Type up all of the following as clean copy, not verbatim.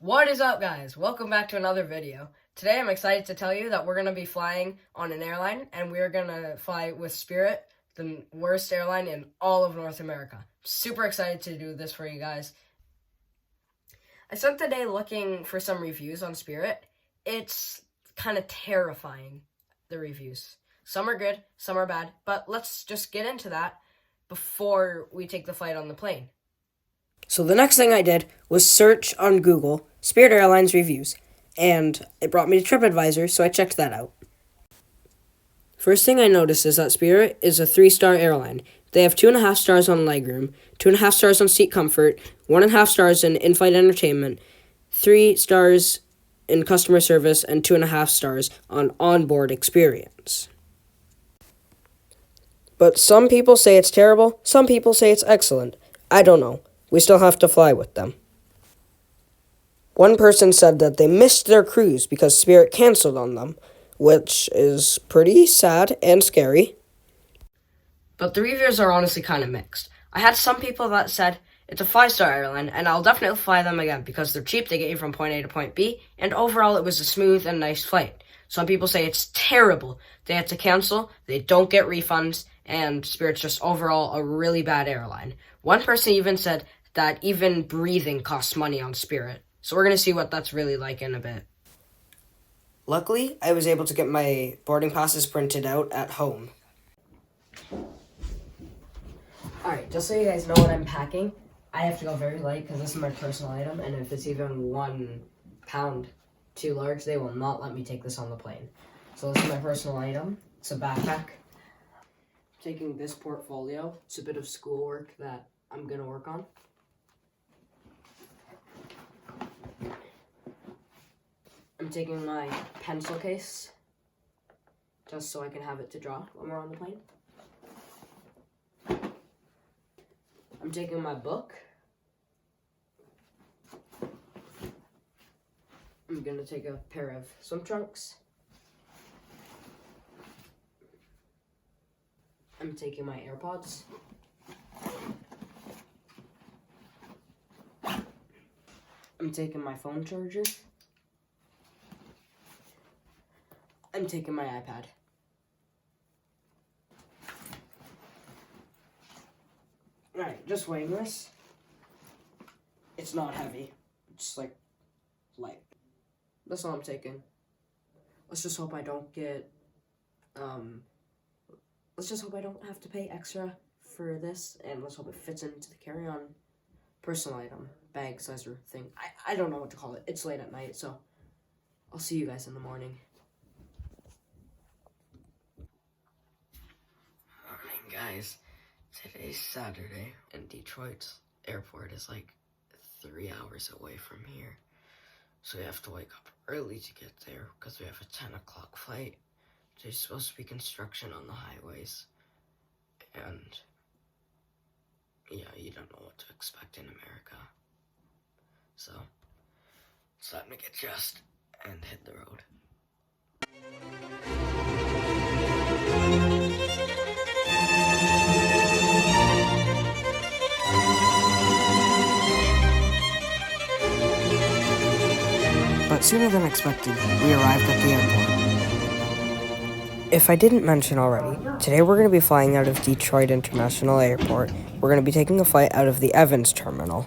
What is up, guys? Welcome back to another video. Today I'm excited to tell you that we're going to be flying on an airline, and we're going to fly with Spirit, the worst airline in all of North America. Super excited to do this for you guys. I spent the day looking for some reviews on Spirit. It's kind of terrifying, the reviews. Some are good, some are bad, but let's just get into that before we take the flight on the plane. So the next thing I did was search on Google Spirit Airlines reviews, and it brought me to TripAdvisor, so I checked that out. First thing I noticed is that Spirit is a 3-star airline. They have 2.5 stars on legroom, 2.5 stars on seat comfort, 1.5 stars in in-flight entertainment, 3 stars in customer service, and 2.5 stars on onboard experience. But some people say it's terrible, some people say it's excellent. I don't know. We still have to fly with them. One person said that they missed their cruise because Spirit canceled on them, which is pretty sad and scary. But the reviews are honestly kind of mixed. I had some people that said it's a 5-star airline, and I'll definitely fly them again because they're cheap, they get you from point A to point B, and overall it was a smooth and nice flight. Some people say it's terrible. They had to cancel, they don't get refunds, and Spirit's just overall a really bad airline. One person even said that even breathing costs money on Spirit. So we're going to see what that's really like in a bit. Luckily, I was able to get my boarding passes printed out at home. Alright, just so you guys know what I'm packing, I have to go very light because this is my personal item, and if it's even 1 pound too large, they will not let me take this on the plane. So this is my personal item. It's a backpack. Taking this portfolio. It's a bit of schoolwork that I'm going to work on. I'm taking my pencil case, just so I can have it to draw when we're on the plane. I'm taking my book. I'm going to take a pair of swim trunks. I'm taking my AirPods. I'm taking my phone charger. I'm taking my iPad. Alright, just weighing this. It's not heavy. It's like light. That's all I'm taking. Let's just hope I don't get let's just hope I don't have to pay extra for this, and let's hope it fits into the carry-on personal item, bag sizer thing. I don't know what to call it. It's late at night, so I'll see you guys in the morning. Guys, today's Saturday, and Detroit's airport is like 3 hours away from here. So we have to wake up early to get there because we have a 10 o'clock flight. There's supposed to be construction on the highways. And yeah, you don't know what to expect in America. So it's time to get dressed and hit the road. But sooner than expected, we arrived at the airport. If I didn't mention already, today we're going to be flying out of Detroit International Airport. We're going to be taking a flight out of the Evans terminal.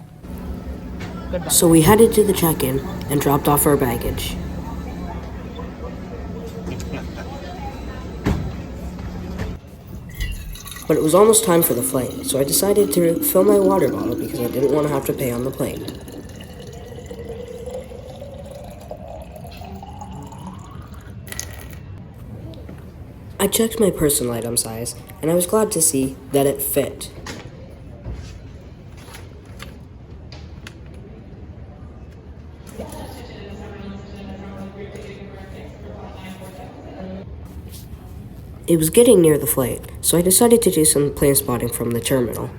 Goodbye. So we headed to the check-in and dropped off our baggage. But it was almost time for the flight, so I decided to fill my water bottle because I didn't want to have to pay on the plane. I checked my personal item size, and I was glad to see that it fit. It was getting near the flight, so I decided to do some plane spotting from the terminal.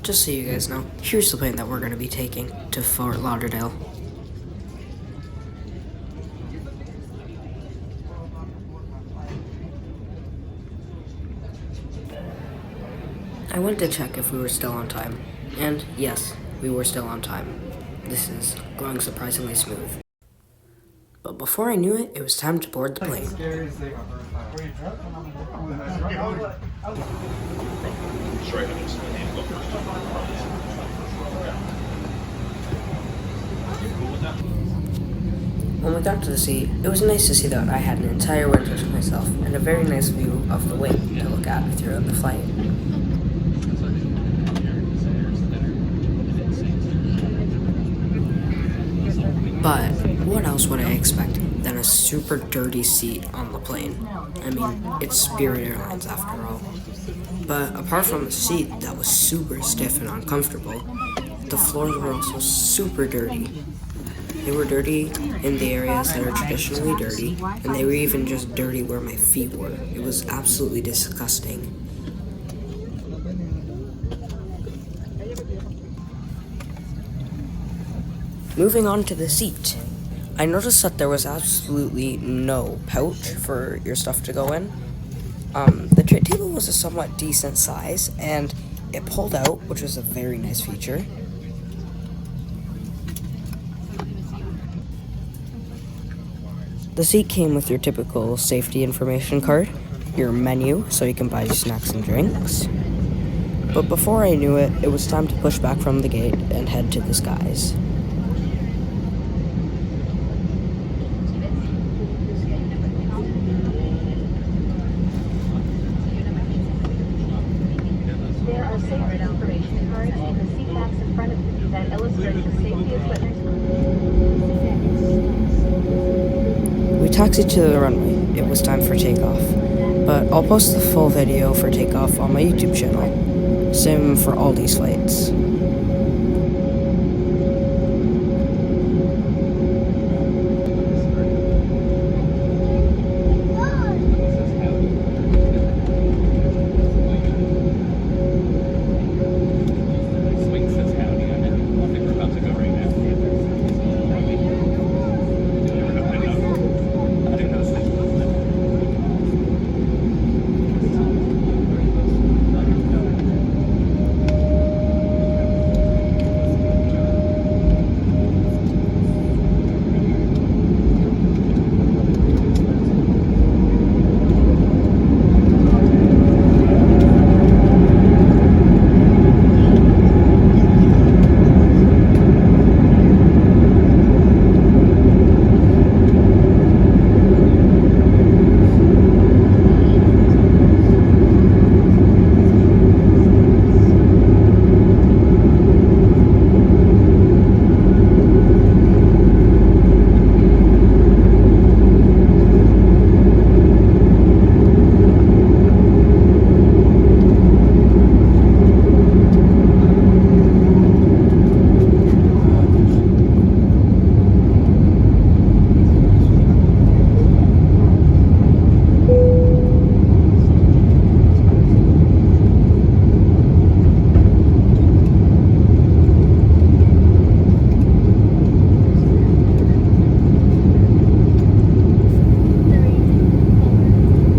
Just so you guys know, here's the plane that we're going to be taking to Fort Lauderdale. I went to check if we were still on time, and yes, we were still on time. This is going surprisingly smooth. But before I knew it, it was time to board the plane. When we got to the seat, it was nice to see that I had an entire window to myself and a very nice view of the wing to look at throughout the flight. But what else would I expect than a super dirty seat on the plane? I mean, it's Spirit Airlines after all. But apart from the seat that was super stiff and uncomfortable, the floors were also super dirty. They were dirty in the areas that are traditionally dirty, and they were even just dirty where my feet were. It was absolutely disgusting. Moving on to the seat, I noticed that there was absolutely no pouch for your stuff to go in. The tray table was a somewhat decent size, and it pulled out, which was a very nice feature. The seat came with your typical safety information card, your menu, so you can buy snacks and drinks. But before I knew it, it was time to push back from the gate and head to the skies. There are safety information cards in the seat backs in front of you that illustrate the safety equipment. We taxied to the runway. It was time for takeoff. But I'll post the full video for takeoff on my YouTube channel. Same for all these flights.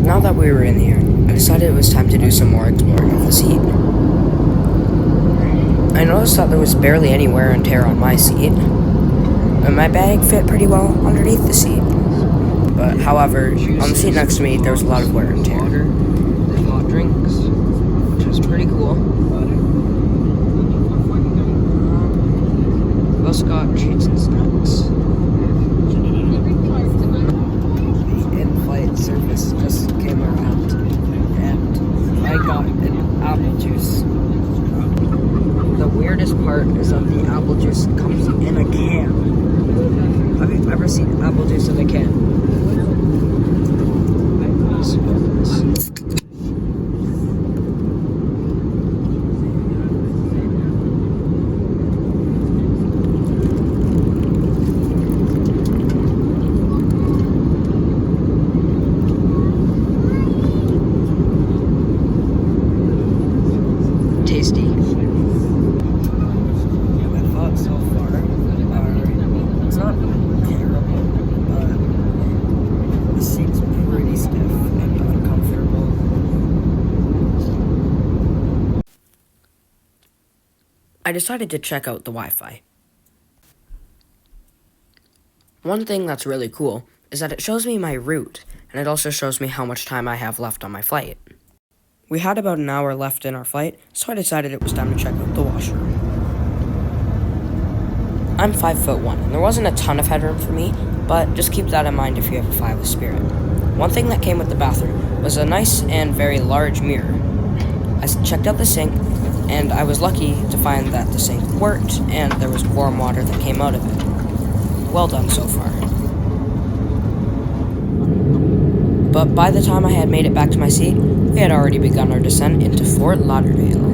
Now that we were in the air, I decided it was time to do some more exploring of the seat. I noticed that there was barely any wear and tear on my seat, and my bag fit pretty well underneath the seat. But however, on the seat next to me, there was a lot of wear and tear. Water and hot drinks, which was pretty cool. juice. The weirdest part is that the apple juice comes in a can. Have you ever seen apple juice in a can? Tasty. My thoughts so far are, it's not terrible, but the seat's pretty stiff and uncomfortable. I decided to check out the Wi-Fi. One thing that's really cool is that it shows me my route, and it also shows me how much time I have left on my flight. We had about an hour left in our flight, so I decided it was time to check out the washroom. I'm 5'1", and there wasn't a ton of headroom for me, but just keep that in mind if you have a fly with Spirit. One thing that came with the bathroom was a nice and very large mirror. I checked out the sink, and I was lucky to find that the sink worked, and there was warm water that came out of it. Well done so far. But by the time I had made it back to my seat, we had already begun our descent into Fort Lauderdale.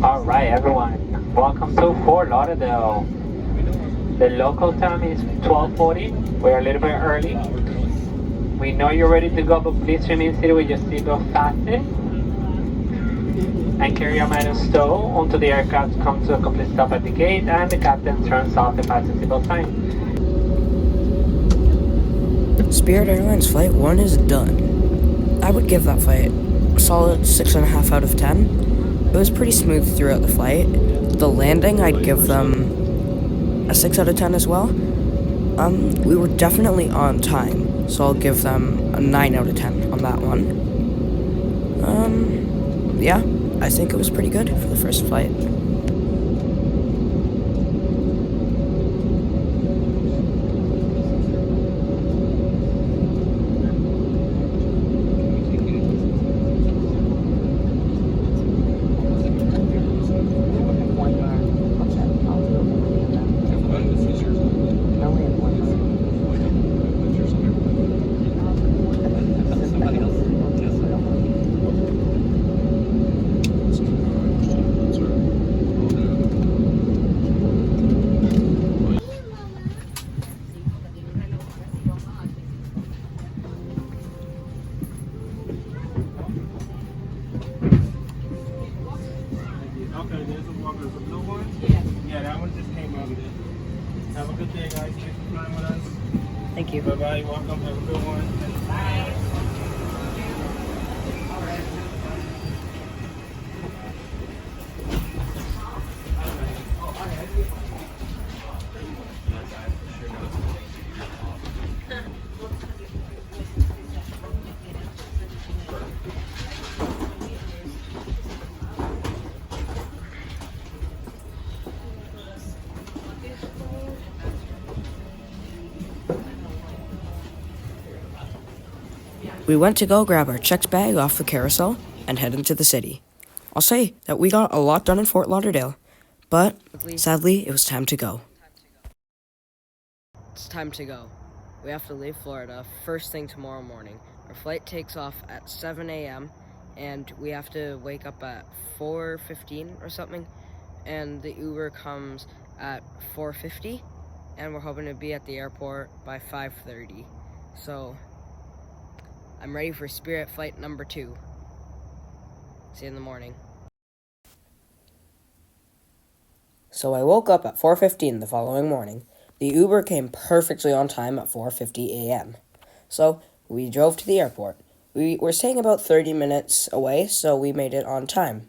Alright everyone, welcome to Fort Lauderdale. The local time is 12:40. We're a little bit early. We know you're ready to go, but please remain seated with your seatbelt fastened and carry your manual stow until the aircraft comes to a complete stop at the gate and the captain turns off the fasten seatbelt sign. Spirit Airlines Flight 1 is done. I would give that flight a solid 6.5 out of 10. It was pretty smooth throughout the flight. The landing, I'd give them a 6 out of 10 as well. We were definitely on time, so I'll give them a 9 out of 10 on that one. Yeah, I think it was pretty good for the first flight. Okay, there's a walker. There's a blue one? Yeah. Yeah, that one just came over there. Have a good day, guys. Thanks for flying with us. Thank you. Bye-bye. Welcome. Have a good one. Bye. we went to go grab our checked bag off the carousel and head into the city. I'll say that we got a lot done in Fort Lauderdale, but sadly, it was time to go. It's time to go. We have to leave Florida first thing tomorrow morning. Our flight takes off at 7 a.m. and we have to wake up at 4:15 or something, and the Uber comes at 4:50, and we're hoping to be at the airport by 5:30. So I'm ready for Spirit flight number 2. See you in the morning. So I woke up at 4:15 the following morning. The Uber came perfectly on time at 4:50 a.m. So we drove to the airport. We were staying about 30 minutes away, so we made it on time.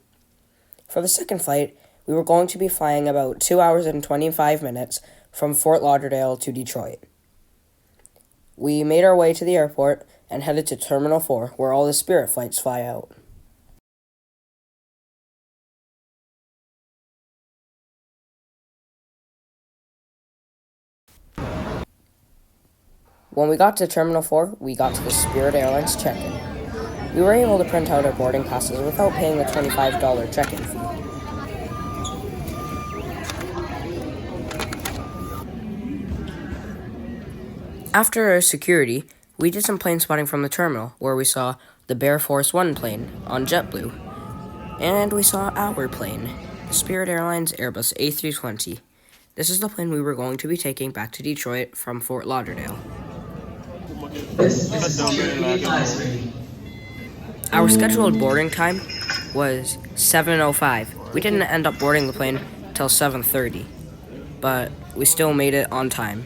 For the second flight, we were going to be flying about 2 hours and 25 minutes from Fort Lauderdale to Detroit. We made our way to the airport and headed to Terminal 4, where all the Spirit flights fly out. When we got to Terminal 4, we got to the Spirit Airlines check-in. We were able to print out our boarding passes without paying the $25 check-in fee. After security, we did some plane spotting from the terminal, where we saw the Bear Force One plane on JetBlue. And we saw our plane, the Spirit Airlines Airbus A320. This is the plane we were going to be taking back to Detroit from Fort Lauderdale. Our scheduled boarding time was 7:05. We didn't end up boarding the plane till 7:30, but we still made it on time.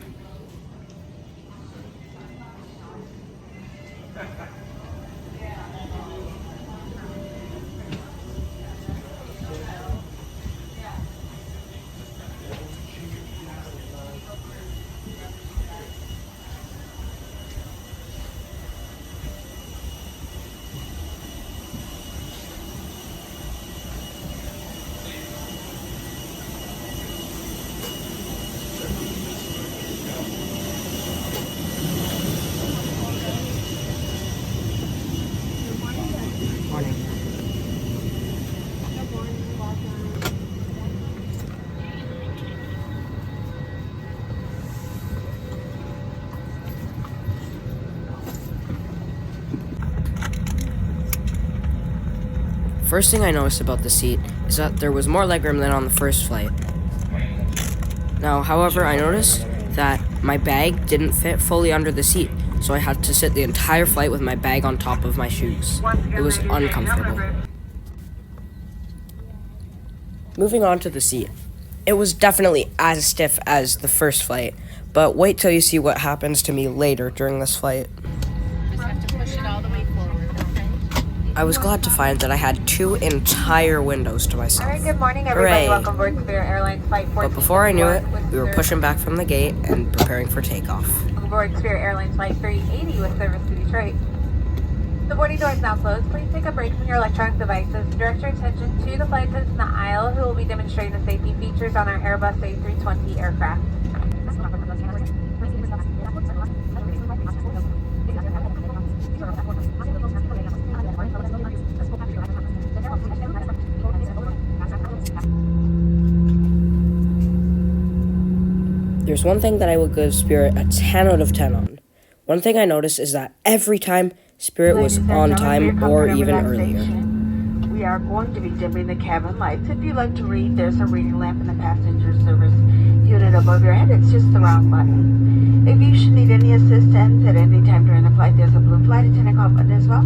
First thing I noticed about the seat is that there was more legroom than on the first flight. Now, however, I noticed that my bag didn't fit fully under the seat, so I had to sit the entire flight with my bag on top of my shoes. It was uncomfortable. Moving on to the seat. It was definitely as stiff as the first flight, but wait till you see what happens to me later during this flight. Just have to push it all the way forward, okay? I was glad to find that I had 2 entire windows to myself. All right, good morning, everybody. Hooray. Welcome aboard Spirit Airlines Flight 14. But before I knew it, we were pushing back from the gate and preparing for takeoff. Welcome aboard Spirit Airlines Flight 380 with service to Detroit. The boarding door is now closed. Please take a break from your electronic devices. Direct your attention to the flight attendants in the aisle who will be demonstrating the safety features on our Airbus A320 aircraft. There's one thing that I would give Spirit a 10 out of 10 on. One thing I noticed is that every time Spirit was on time or even earlier. We are going to be dimming the cabin lights. If you'd like to read, there's a reading lamp in the passenger service unit above your head. It's just the wrong button. If you should need any assistance at any time during the flight, there's a blue flight attendant call button as well.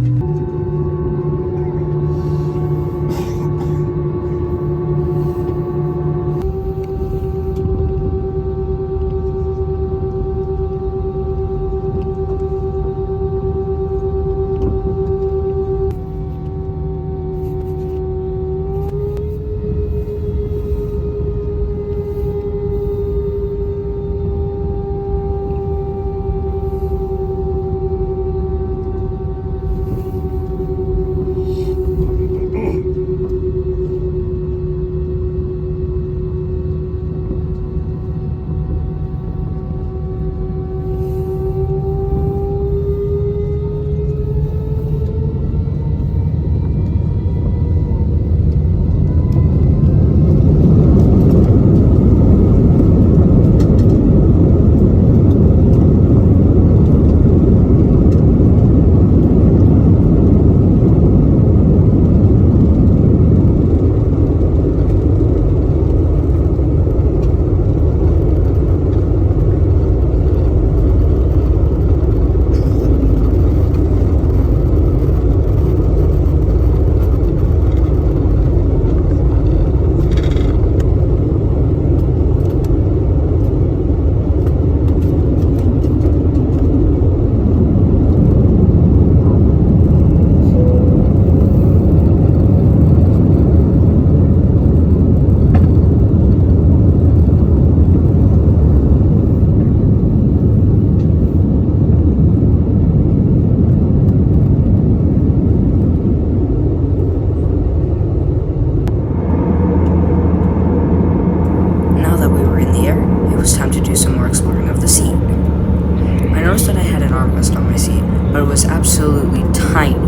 was time to do some more exploring of the seat. I noticed that I had an armrest on my seat, but it was absolutely tiny.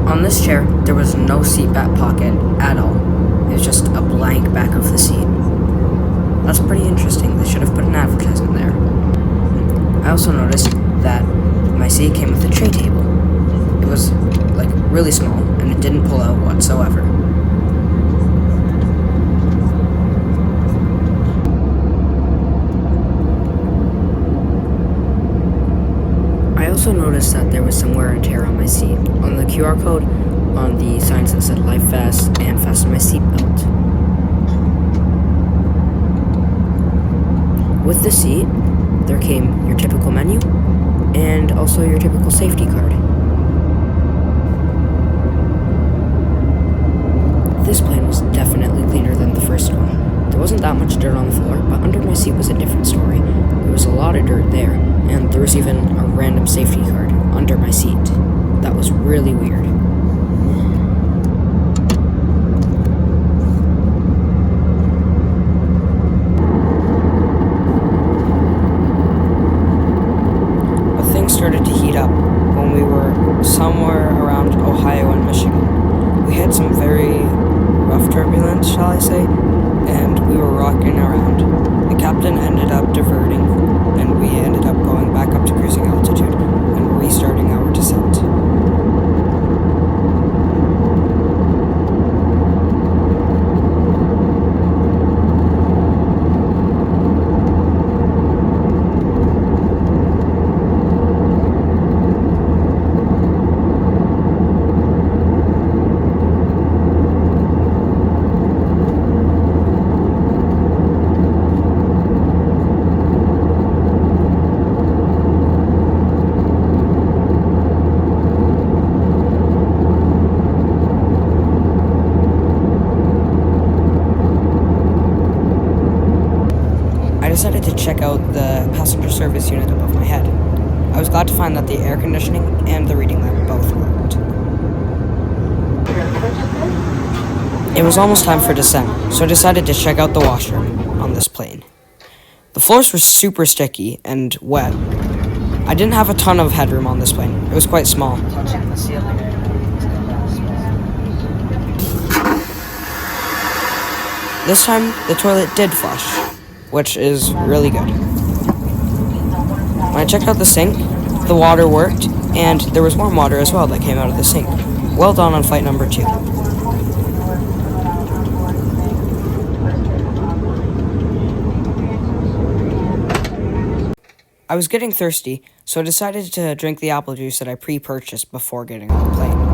On this chair, there was no seat back pocket at all. It was just a blank back of the seat. That's pretty interesting. They should have put an advertisement there. I also noticed that my seat came with a tray table. It was like really small and it didn't pull out whatsoever. I also noticed that there was some wear and tear on my seat, on the QR code, on the signs that said life vest and fasten my seatbelt. With the seat, there came your typical menu and also your typical safety card. This plane was definitely cleaner than the first one. There wasn't that much dirt on the floor, but under my seat was a different story. There was a lot of dirt there, and there was even a random safety card under my seat. That was really weird. But things started to heat up when we were somewhere around Ohio and Michigan. We had some very rough turbulence, shall I say, and we were rocking around. The captain ended up diverting, and we ended up going back up to cruising altitude and restarting our descent. I decided to check out the passenger service unit above my head. I was glad to find that the air conditioning and the reading lamp both worked. It was almost time for descent, so I decided to check out the washroom on this plane. The floors were super sticky and wet. I didn't have a ton of headroom on this plane. It was quite small. Touching the ceiling. This time, the toilet did flush, which is really good. When I checked out the sink, the water worked, and there was warm water as well that came out of the sink. Well done on flight number 2. I was getting thirsty, so I decided to drink the apple juice that I pre-purchased before getting on the plane.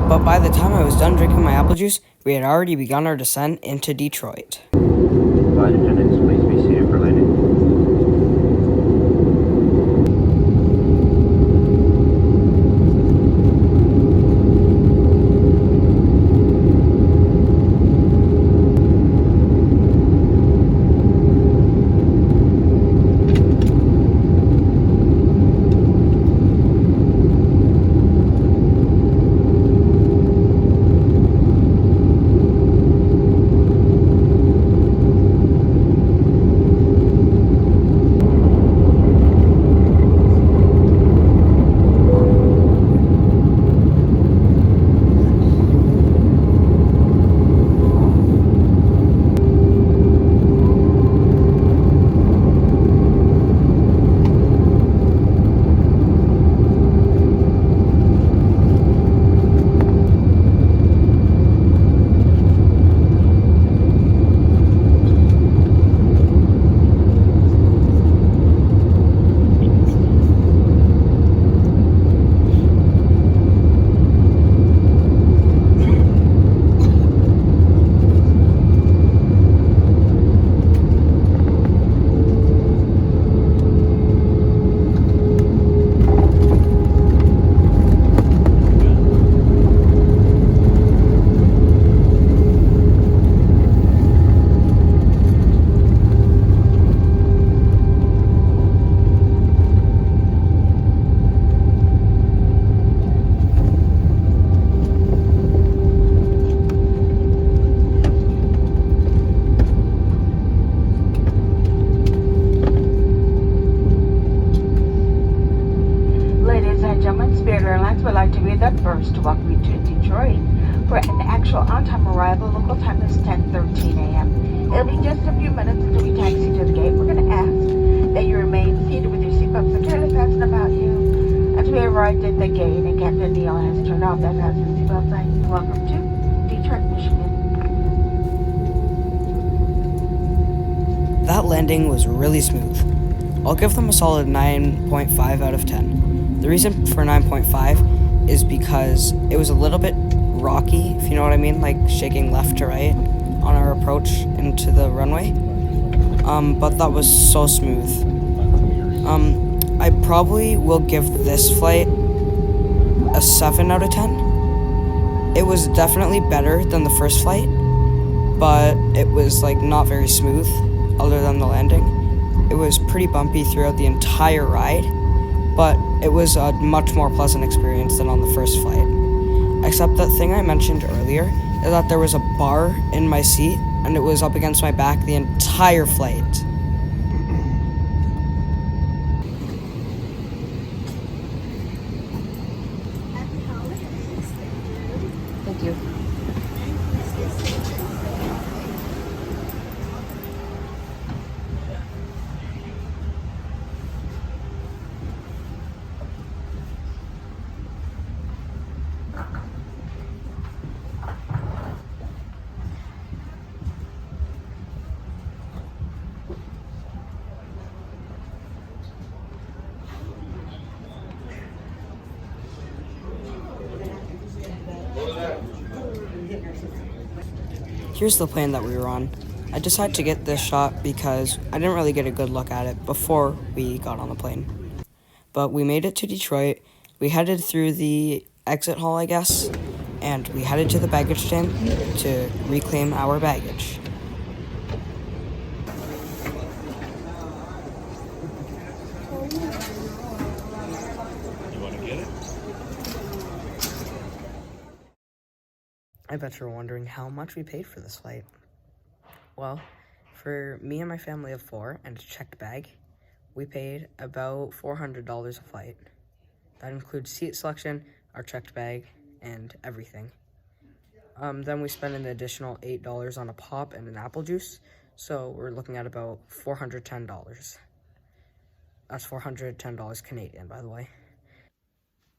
But by the time I was done drinking my apple juice, we had already begun our descent into Detroit. Flight attendants, please be seated for landing. and gentlemen, Spirit Airlines would like to be the first to welcome you to Detroit for an actual on-time arrival. Local time is 10:13 a.m. It'll be just a few minutes until we taxi to the gate. We're going to ask that you remain seated with your seatbelt securely fastened about you until we arrive at the gate and Captain Neal has turned off that fasten seatbelt sign. Welcome to Detroit, Michigan. That landing was really smooth. I'll give them a solid 9.5 out of 10. The reason for 9.5 is because it was a little bit rocky, if you know what I mean, like shaking left to right on our approach into the runway. But that was so smooth. I probably will give this flight a 7 out of 10. It was definitely better than the first flight, but it was like not very smooth other than the landing. It was pretty bumpy throughout the entire ride, but it was a much more pleasant experience than on the first flight. Except that thing I mentioned earlier is that there was a bar in my seat and it was up against my back the entire flight. Thank you. Here's the plane that we were on. I decided to get this shot because I didn't really get a good look at it before we got on the plane. But we made it to Detroit. We headed through the exit hall, I guess, and we headed to the baggage stand to reclaim our baggage. I bet you're wondering how much we paid for this flight. Well, for me and my family of 4 and a checked bag, we paid about $400 a flight. That includes seat selection, our checked bag, and everything. Then we spent an additional $8 on a pop and an apple juice, so we're looking at about $410. That's $410 Canadian, by the way.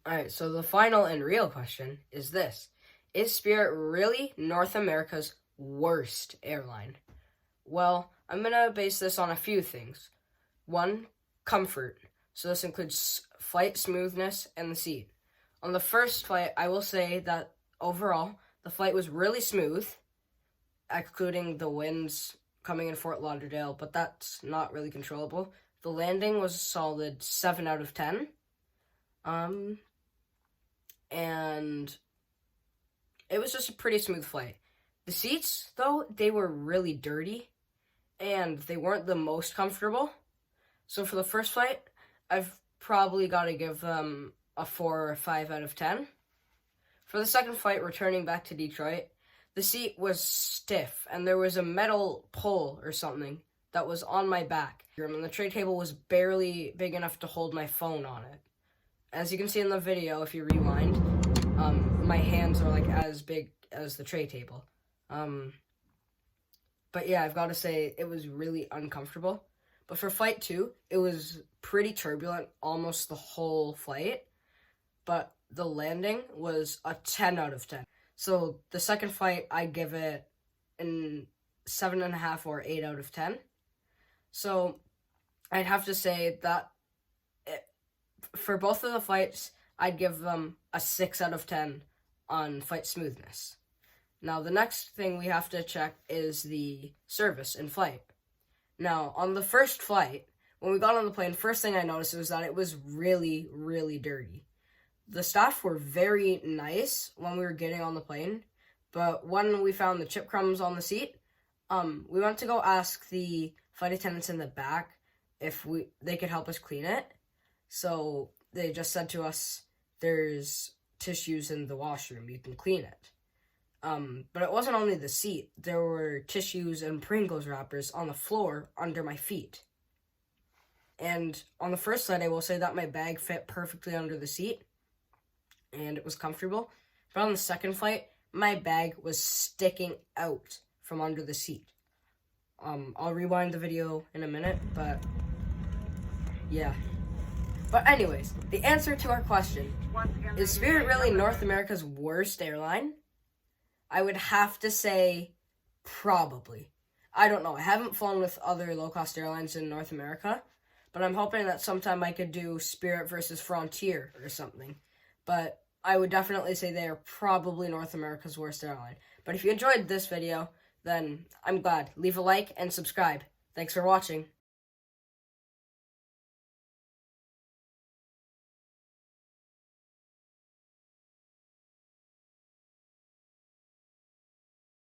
Alright, so the final and real question is this. Is Spirit really North America's worst airline? Well, I'm going to base this on a few things. 1, comfort. So this includes flight smoothness and the seat. On the first flight, I will say that overall, the flight was really smooth, excluding the winds coming in Fort Lauderdale, but that's not really controllable. The landing was a solid 7 out of 10. And it was just a pretty smooth flight. The seats, though, they were really dirty, and they weren't the most comfortable. So for the first flight, I've probably got to give them a 4 or 5 out of 10. For the second flight, returning back to Detroit, the seat was stiff, and there was a metal pole or something that was on my back. And the tray table was barely big enough to hold my phone on it. As you can see in the video, if you rewind, my hands are like as big as the tray table. But yeah, I've got to say it was really uncomfortable. But for flight 2, it was pretty turbulent almost the whole flight. But the landing was a 10 out of 10. So the second flight, I give it an 7.5 or 8 out of 10. So I'd have to say that for both of the flights, I'd give them a 6 out of 10 on flight smoothness. Now, the next thing we have to check is the service in flight. Now, on the first flight, when we got on the plane, first thing I noticed was that it was really, really dirty. The staff were very nice when we were getting on the plane, but when we found the chip crumbs on the seat, we went to go ask the flight attendants in the back if they could help us clean it. So they just said to us, there's tissues in the washroom, you can clean it. But it wasn't only the seat, there were tissues and Pringles wrappers on the floor under my feet. And on the first flight, I will say that my bag fit perfectly under the seat, and it was comfortable. But on the second flight, my bag was sticking out from under the seat. I'll rewind the video in a minute, but yeah. But anyways, the answer to our question, is Spirit really North America's worst airline? I would have to say probably. I don't know. I haven't flown with other low-cost airlines in North America, but I'm hoping that sometime I could do Spirit versus Frontier or something. But I would definitely say they are probably North America's worst airline. But if you enjoyed this video, then I'm glad. Leave a like and subscribe. Thanks for watching.